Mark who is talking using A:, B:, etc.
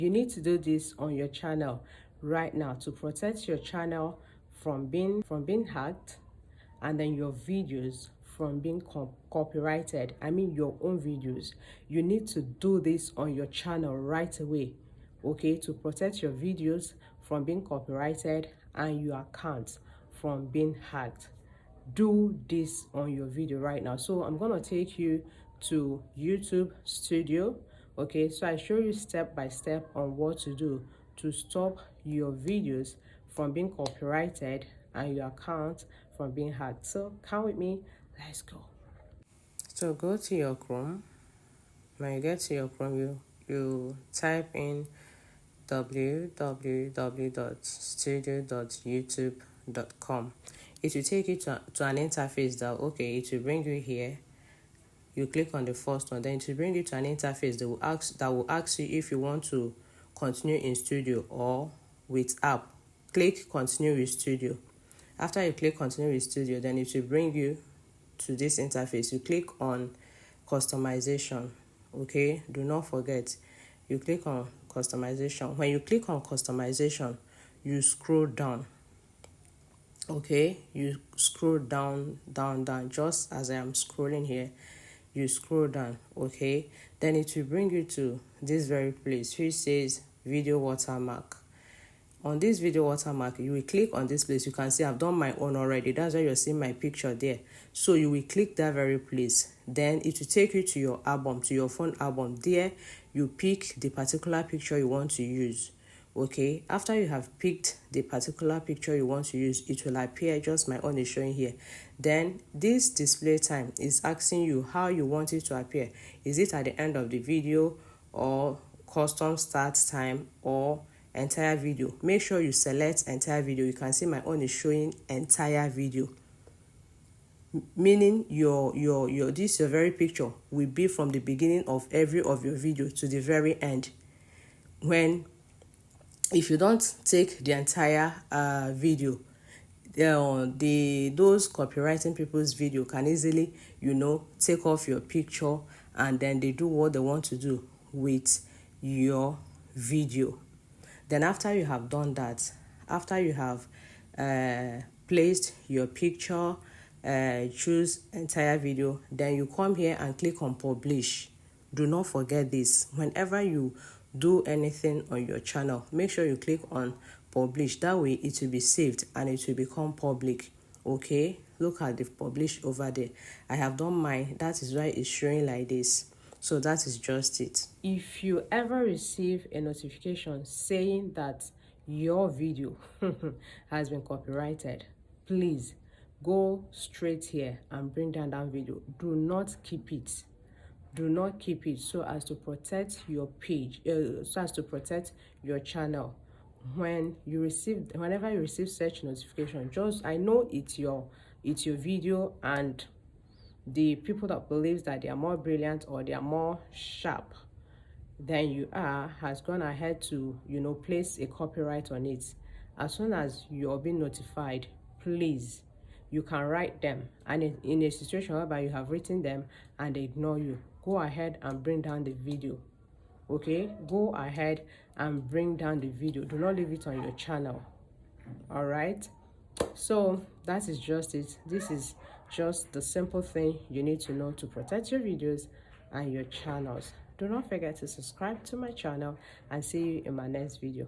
A: You need to do this on your channel right now to protect your channel from being hacked, and then your videos from being copyrighted. I mean your own videos. You need to do this on your channel right away, okay, to protect your videos from being copyrighted and your account from being hacked. Do this on your video right now. So I'm gonna take you to YouTube Studio, okay, so I show you step by step on what to do to stop your videos from being copyrighted and your account from being hacked. So come with me, let's go. So go to your Chrome. When you get to your Chrome, you type in www.studio.youtube.com. It will take you to an interface that, okay, it will bring you here. You click on the first one, then it will bring you to an interface that will ask you if you want to continue in studio or with app. Click continue with studio. After you click continue with studio, then it will bring you to this interface. You click on customization, okay, do not forget, you click on customization. When you click on customization, you scroll down, okay, you scroll down, just as I am scrolling here. You scroll down, okay, then it will bring you to this very place which says video watermark. On this video watermark, you will click on this place. You can see I've done my own already. That's why you're seeing my picture there. So you will click that very place. Then it will take you to your album, to your phone album. There, you pick the particular picture you want to use. Okay, after you have picked the particular picture you want to use, it will appear, just my own is showing here. Then this display time is asking you how you want it to appear. Is it at the end of the video, or custom start time, or entire video? Make sure you select entire video. You can see my own is showing entire video, meaning your very picture will be from the beginning of every of your video to the very end. If you don't take the entire video, those copywriting people's video can easily, take off your picture, and then they do what they want to do with your video. Then after you have done that, after you have placed your picture, choose entire video, then you come here and click on publish. Do not forget this. Whenever you do anything on your channel, make sure you click on publish. That way it will be saved and it will become public, okay? Look at the publish over there. I have done mine. That is why it's showing like this. So that is just it. If you ever receive a notification saying that your video has been copyrighted, please go straight here and bring down that video. Do not keep it. Do not keep it, so as to protect your page, so as to protect your channel. Whenever you receive such notification, I know it's your video, and the people that believes that they are more brilliant or they are more sharp than you are has gone ahead to place a copyright on it. As soon as you're being notified, please, you can write them, and in a situation whereby you have written them and they ignore you, go ahead and bring down the video, okay? Go ahead and bring down the video. Do not leave it on your channel. All right, so that is just it. This is just the simple thing you need to know to protect your videos and your channels. Do not forget to subscribe to my channel, and see you in my next video.